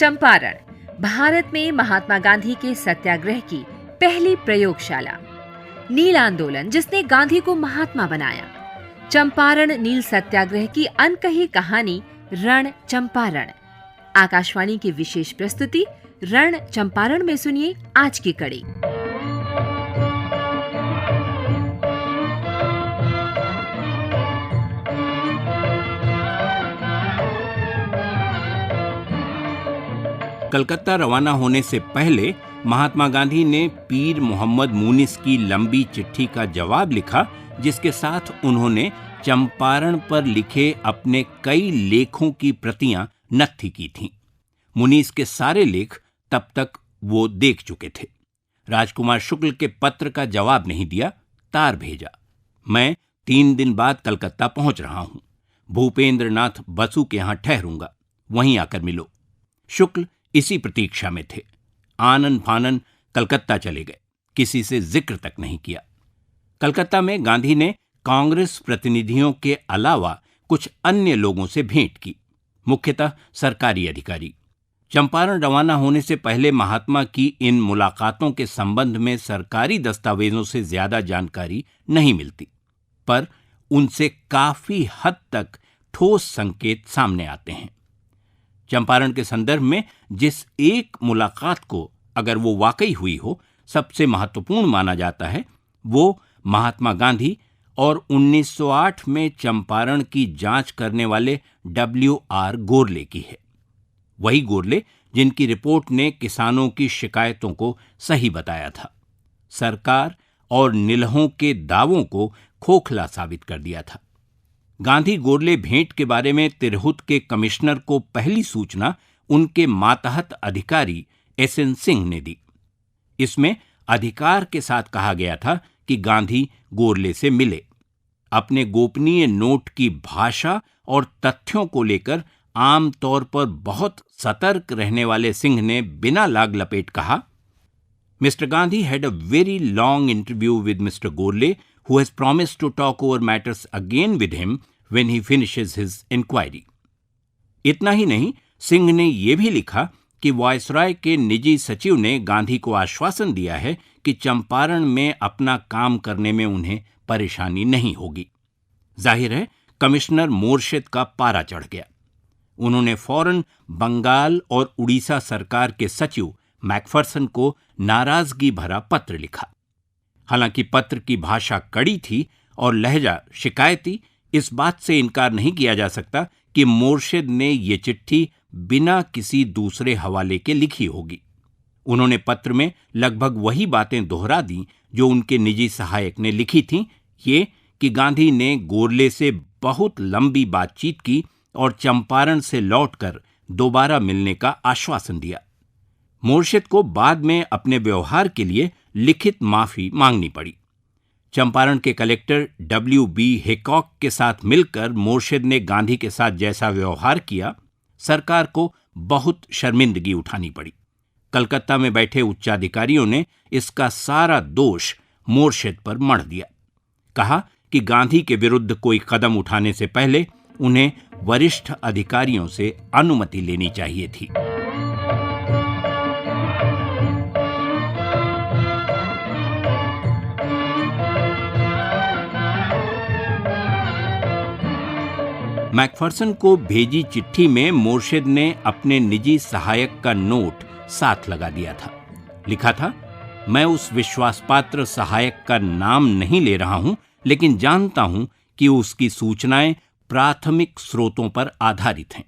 चंपारण, भारत में महात्मा गांधी के सत्याग्रह की पहली प्रयोगशाला। नील आंदोलन जिसने गांधी को महात्मा बनाया। चंपारण नील सत्याग्रह की अनकही कहानी रण चंपारण। आकाशवाणी की विशेष प्रस्तुति रण चंपारण में सुनिए आज की कड़ी। कलकत्ता रवाना होने से पहले महात्मा गांधी ने पीर मोहम्मद मुनिस की लंबी चिट्ठी का जवाब लिखा, जिसके साथ उन्होंने चंपारण पर लिखे अपने कई लेखों की प्रतियां नत्थी की थीं। मुनीस के सारे लेख तब तक वो देख चुके थे। राजकुमार शुक्ल के पत्र का जवाब नहीं दिया, तार भेजा। मैं 3 दिन बाद कलकत्ता पहुंच रहा हूं। भूपेंद्र नाथ बसु के यहां ठहरूंगा, वहीं आकर मिलो। शुक्ल इसी प्रतीक्षा में थे। आनन फानन कलकत्ता चले गए, किसी से जिक्र तक नहीं किया। कलकत्ता में गांधी ने कांग्रेस प्रतिनिधियों के अलावा कुछ अन्य लोगों से भेंट की, मुख्यतः सरकारी अधिकारी। चंपारण रवाना होने से पहले महात्मा की इन मुलाकातों के संबंध में सरकारी दस्तावेजों से ज्यादा जानकारी नहीं मिलती, पर उनसे काफी हद तक ठोस संकेत सामने आते हैं। चंपारण के संदर्भ में जिस एक मुलाकात को अगर वो वाकई हुई हो सबसे महत्वपूर्ण माना जाता है, वो महात्मा गांधी और 1908 में चंपारण की जांच करने वाले W.R. गोरले की है। वही गोरले जिनकी रिपोर्ट ने किसानों की शिकायतों को सही बताया था, सरकार और निलहों के दावों को खोखला साबित कर दिया था। गांधी गोरले भेंट के बारे में तिरहुत के कमिश्नर को पहली सूचना उनके मातहत अधिकारी S.N. सिंह ने दी। इसमें अधिकार के साथ कहा गया था कि गांधी गोरले से मिले। अपने गोपनीय नोट की भाषा और तथ्यों को लेकर आमतौर पर बहुत सतर्क रहने वाले सिंह ने बिना लाग लपेट कहा, mister Gandhi had a very long interview with mister Gorle, who has promised to talk over matters again with him when he finishes his inquiry. इतना ही नहीं, सिंह ने यह भी लिखा कि वायसराय के निजी सचिव ने गांधी को आश्वासन दिया है कि चंपारण में अपना काम करने में उन्हें परेशानी नहीं होगी। जाहिर है कमिश्नर मोर्शेद का पारा चढ़ गया। उन्होंने फौरन बंगाल और उड़ीसा सरकार के सचिव मैकफरसन को नाराजगी भरा पत्र लिखा। हालांकि पत्र की भाषा कड़ी थी और लहजा शिकायती, इस बात से इनकार नहीं किया जा सकता कि मोर्शेद ने ये चिट्ठी बिना किसी दूसरे हवाले के लिखी होगी। उन्होंने पत्र में लगभग वही बातें दोहरा दी जो उनके निजी सहायक ने लिखी थीं, ये कि गांधी ने गोरले से बहुत लंबी बातचीत की और चंपारण से लौटकर दोबारा मिलने का आश्वासन दिया। मोर्शेद को बाद में अपने व्यवहार के लिए लिखित माफी मांगनी पड़ी। चंपारण के कलेक्टर W.B. हैकॉक के साथ मिलकर मोर्शेद ने गांधी के साथ जैसा व्यवहार किया, सरकार को बहुत शर्मिंदगी उठानी पड़ी। कलकत्ता में बैठे उच्चाधिकारियों ने इसका सारा दोष मोर्शेद पर मढ़ दिया। कहा कि गांधी के विरुद्ध कोई कदम उठाने से पहले उन्हें वरिष्ठ अधिकारियों से अनुमति लेनी चाहिए थी। मैकफरसन को भेजी चिट्ठी में मोर्शेद ने अपने निजी सहायक का नोट साथ लगा दिया था। लिखा था, मैं उस विश्वासपात्र सहायक का नाम नहीं ले रहा हूं, लेकिन जानता हूं कि उसकी सूचनाएं प्राथमिक स्रोतों पर आधारित हैं।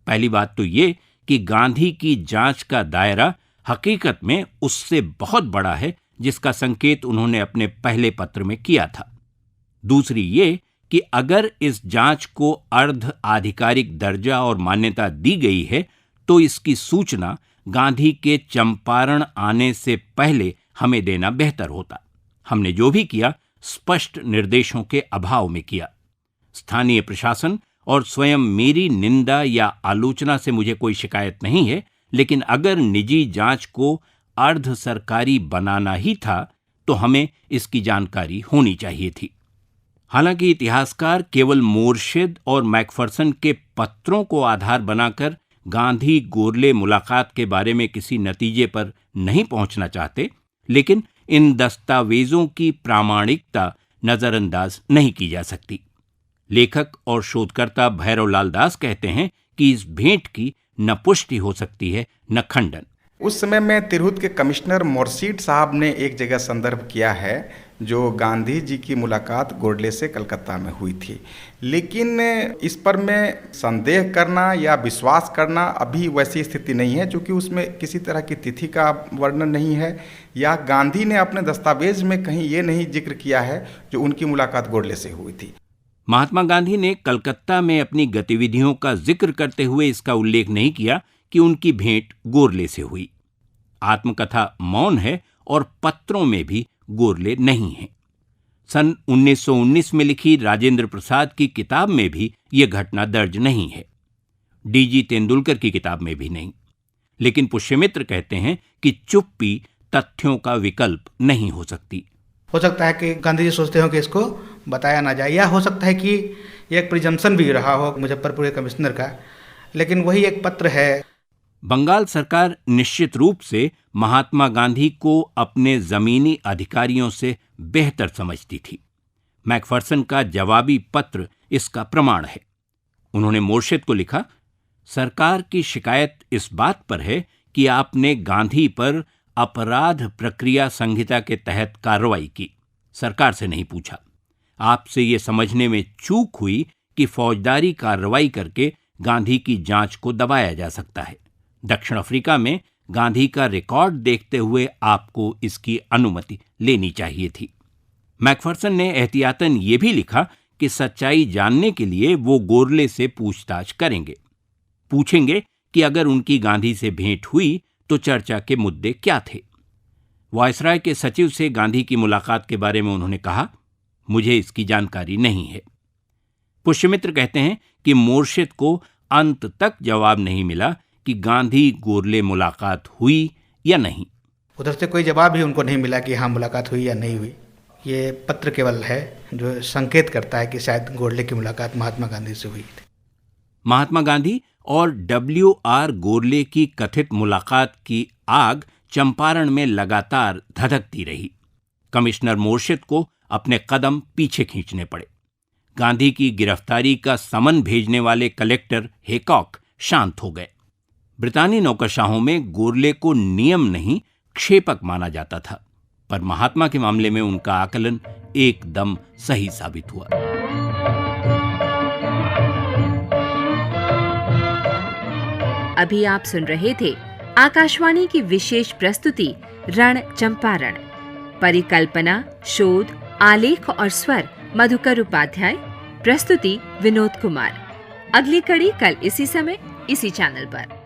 पहली बात तो ये कि गांधी की जांच का दायरा हकीकत में उससे बहुत बड़ा है, जिसका संकेत उन्होंने अपने पहले पत्र में किया था। दूसरी ये कि अगर इस जांच को अर्ध आधिकारिक दर्जा और मान्यता दी गई है, तो इसकी सूचना गांधी के चंपारण आने से पहले हमें देना बेहतर होता। हमने जो भी किया स्पष्ट निर्देशों के अभाव में किया। स्थानीय प्रशासन और स्वयं मेरी निंदा या आलोचना से मुझे कोई शिकायत नहीं है, लेकिन अगर निजी जांच को अर्ध सरकारी बनाना ही था तो हमें इसकी जानकारी होनी चाहिए थी। हालांकि इतिहासकार केवल मोर्शेद और मैकफरसन के पत्रों को आधार बनाकर गांधी गोरले मुलाकात के बारे में किसी नतीजे पर नहीं पहुंचना चाहते, लेकिन इन दस्तावेजों की प्रामाणिकता नजरअंदाज नहीं की जा सकती। लेखक और शोधकर्ता भैरवलाल दास कहते हैं कि इस भेंट की न पुष्टि हो सकती है न खंडन। उस समय में तिरहुत के कमिश्नर मोर्शीद साहब ने एक जगह संदर्भ किया है जो गांधी जी की मुलाकात गोडले से कलकत्ता में हुई थी, लेकिन इस पर में संदेह करना या विश्वास करना अभी वैसी स्थिति नहीं है, क्योंकि उसमें किसी तरह की तिथि का वर्णन नहीं है या गांधी ने अपने दस्तावेज में कहीं ये नहीं जिक्र किया है जो उनकी मुलाकात गोडले से हुई थी। महात्मा गांधी ने कलकत्ता में अपनी गतिविधियों का जिक्र करते हुए इसका उल्लेख नहीं किया कि उनकी भेंट गोरले से हुई। आत्मकथा मौन है और पत्रों में भी गोरले नहीं हैं। सन 1919 में लिखी राजेंद्र प्रसाद की किताब में भी यह घटना दर्ज नहीं है। डीजी तेंदुलकर की किताब में भी नहीं। लेकिन पुष्यमित्र कहते हैं कि चुप्पी तथ्यों का विकल्प नहीं हो सकती। हो सकता है कि गांधी जी सोचते हो कि इसको बताया ना जाए, या हो सकता है कि एक प्रिजम्पशन भी रहा हो मुजफ्फरपुर के कमिश्नर का, लेकिन वही एक पत्र है। बंगाल सरकार निश्चित रूप से महात्मा गांधी को अपने जमीनी अधिकारियों से बेहतर समझती थी। मैकफर्सन का जवाबी पत्र इसका प्रमाण है। उन्होंने मोर्शिद को लिखा, सरकार की शिकायत इस बात पर है कि आपने गांधी पर अपराध प्रक्रिया संहिता के तहत कार्रवाई की, सरकार से नहीं पूछा। आपसे ये समझने में चूक हुई कि फौजदारी कार्रवाई करके गांधी की जांच को दबाया जा सकता है। दक्षिण अफ्रीका में गांधी का रिकॉर्ड देखते हुए आपको इसकी अनुमति लेनी चाहिए थी। मैकफर्सन ने एहतियातन ये भी लिखा कि सच्चाई जानने के लिए वो गोरले से पूछताछ करेंगे, पूछेंगे कि अगर उनकी गांधी से भेंट हुई तो चर्चा के मुद्दे क्या थे। वायसराय के सचिव से गांधी की मुलाकात के बारे में उन्होंने कहा, मुझे इसकी जानकारी नहीं है। पुष्यमित्र कहते हैं कि मोर्शिद को अंत तक जवाब नहीं मिला कि गांधी गोरले मुलाकात हुई या नहीं। उधर से कोई जवाब ही उनको नहीं मिला कि हाँ मुलाकात हुई या नहीं हुई। ये पत्र केवल है जो संकेत करता है कि शायद गोरले की मुलाकात महात्मा गांधी से हुई थी। महात्मा गांधी और WR गोरले की कथित मुलाकात की आग चंपारण में लगातार धधकती रही। कमिश्नर मोर्शिद को अपने कदम पीछे खींचने पड़े। गांधी की गिरफ्तारी का समन भेजने वाले कलेक्टर हेकॉक शांत हो गए। ब्रितानी नौकरशाहों में गोरले को नियम नहीं क्षेपक माना जाता था, पर महात्मा के मामले में उनका आकलन एकदम सही साबित हुआ। अभी आप सुन रहे थे आकाशवाणी की विशेष प्रस्तुति रण चंपारण। परिकल्पना, शोध, आलेख और स्वर मधुकर उपाध्याय। प्रस्तुति विनोद कुमार। अगली कड़ी कल इसी समय इसी चैनल पर।